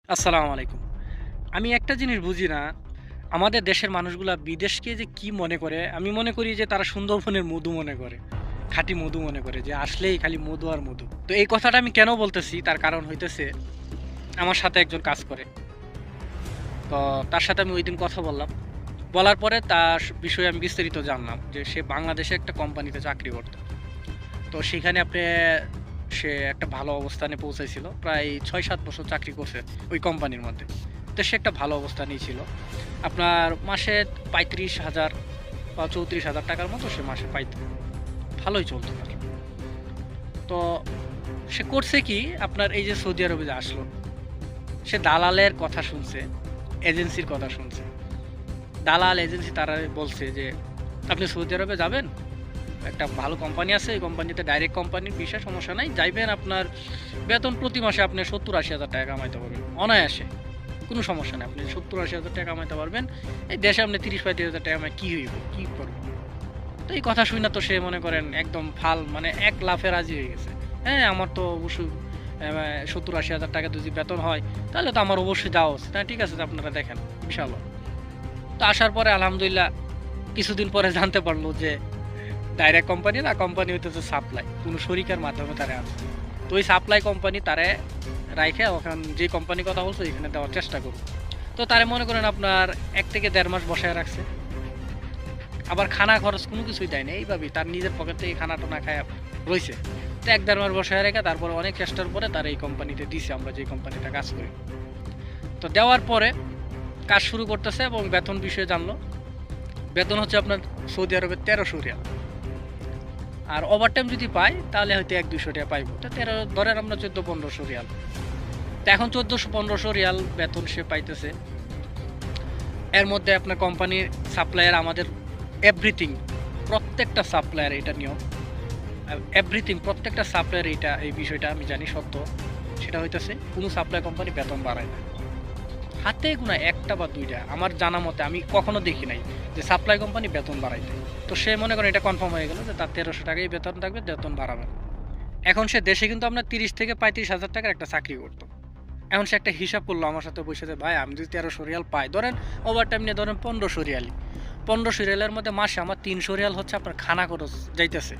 আসসালামু আলাইকুম। আমি একটা জিনিস বুঝি না, আমাদের দেশের মানুষগুলা বিদেশকে যে কি মনে করে, আমি মনে করি যে তারা সুন্দরবনের মধু মনে করে। খাঁটি মধু মনে করে যে আসলেই খালি মধু আর মধু। তো এই কথাটা আমি কেন বলতেছি তার কারণ হইতেছে আমার সাথে একজন কাজ করে। তো তার সাথে আমি ঐদিন কথা বললাম। বলার পরে তার বিষয়ে আমি বিস্তারিত জানলাম যে সে বাংলাদেশে একটা কোম্পানিতে চাকরি করত। তো সেখানে সে একটা ভালো অবস্থানে পৌঁছাইছিল। প্রায় ৬-৭ বছর চাকরি করছে ওই কোম্পানির মধ্যে। তো সে একটা ভালো অবস্থানেই ছিল। আপনার মাসে ৩৫,০০০ বা ৩৪,০০০ টাকার মতো সে মাসে পাইত। ভালোই চলত তার। তো সে করছে কি আপনার এই যে সৌদি আরবে যে আসলো, সে দালালের কথা শুনছে, এজেন্সির কথা শুনছে। দালাল এজেন্সি তারা বলছে যে, "আপনি সৌদি আরবে যাবেন? একটা ভালো কোম্পানি আছে, এই কোম্পানিতে ডাইরেক্ট কোম্পানির বিষয় সমস্যা নাই। যাইবেন আপনার বেতন প্রতি মাসে আপনি ৭০-৮০ হাজার টাকা কামাইতে পারবেন। অনায়াসে। কোনো সমস্যা নাই। আপনি ৭০-৮০ হাজার টাকা কামাইতে পারবেন। এই দেশে আপনি ৩০-৩৫ হাজার টাকা কামায় কি হইব? কি করব?" তো এই কথা শুইনা তো সে মনে করেন একদম মানে এক লাফে রাজি হয়ে গেছে। হ্যাঁ, আমার তো অবশ্যই ৭০-৮০ হাজার টাকা যদি বেতন হয়, তাহলে তো আমার অবশ্যই যাওয়া উচিত। হ্যাঁ, ঠিক আছে, আপনারা দেখেন। বিশাল ব্যাপার। তো আসার পরে আলহামদুলিল্লাহ কিছুদিন পরে জানতে পারলো যে ডাইরেক্ট কোম্পানি না, কোম্পানি হইতেছে সাপ্লাই। কোনো শরিকের মাধ্যমে তারা আনছে। তো ওই সাপ্লাই কোম্পানি তারে রাইখা ওখান যে কোম্পানির কথা বলছে এখানে দেওয়ার চেষ্টা করুক। তো তারে মনে করেন আপনার ১ থেকে ১.৫ মাস বসায় রাখছে। আবার খানা খরচ কোনো কিছুই দেয় না। এইভাবেই তার নিজের পকেট থেকে খানা-টানা খায়া রইছে। তো ১-১.৫ মাস বসায় রেখে তারপরে অনেক চেষ্টার পরে তারা এই কোম্পানিতে দিছে, আমরা যে কোম্পানিতে কাজ করি। তো দেওয়ার পরে কাজ শুরু করতেছে এবং বেতন বিষয়ে জানলো। বেতন হচ্ছে আপনার সৌদি আরবের ১৩০০ রিয়াল। আর ওভারটাইম যদি পাই তাহলে হয়তো ১-২০০ টাকা পাইবো। তো ১৩ ধরেন আমরা ১৪-১৫০০ রিয়াল। তো এখন ১৪০০-১৫০০ রিয়াল বেতন সে পাইতেছে। এর মধ্যে আপনার কোম্পানির সাপ্লায়ার আমাদের এভরিথিং, প্রত্যেকটা সাপ্লায়ার এটা নিয়ম। এভরিথিং প্রত্যেকটা সাপ্লায়ার এই বিষয়টা আমি জানি সত্য। সেটা হইতেছে কোনো সাপ্লাই কোম্পানি বেতন বাড়ায় না। হাতে গোনা ১ টা বা ২ টা আমার জানা মতে আমি কখনো দেখি নাই যে সাপ্লাই কোম্পানি বেতন বাড়াইতে। তো সে মনে করেন এটা কনফার্ম হয়ে গেল যে তার ১৩০০ টাকাই বেতন থাকবে, বেতন বাড়াবে না। এখন সে দেশে কিন্তু আপনার ৩০-৩৫ হাজার টাকার একটা চাকরি করত। এখন সে একটা হিসাব করলো আমার সাথে বসে যে, "ভাই আমি যদি ১৩০০ রিয়াল পাই, ধরেন ওভারটাইম নিয়ে ধরেন ১৫০০ রিয়ালই। ১৫০০ রিয়ালের মধ্যে মাসে আমার ৩০০ রিয়াল হচ্ছে আপনার খানা খরচ যাইতেছে।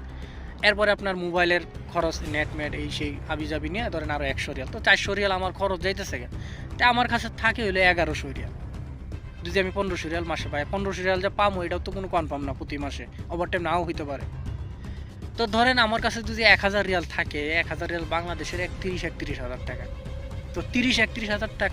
এরপরে আপনার মোবাইলের খরচ, নেট-মেট এই সেই হাবি-জাবি নিয়ে ধরেন আরো ১০০ রিয়াল। তো ৪০০ রিয়াল আমার খরচ যাইতেছে গে। তো আমার কাছে থাকে হইলো ১১০০ রিয়াল। যদি আমি ১৫০০ রিয়াল মাসে পাই, ১৫০০ রিয়াল যে পামু এটাও তো কোনো কনফার্ম না প্রতি মাসে। ওভারটাইম নাও হইতে পারে। তো ধরেন আমার কাছে যদি ১,০০০ রিয়াল থাকে, ১,০০০ রিয়াল বাংলাদেশের ৩১-৩১ হাজার টাকা। তো ৩০-৩১ হাজার টাকা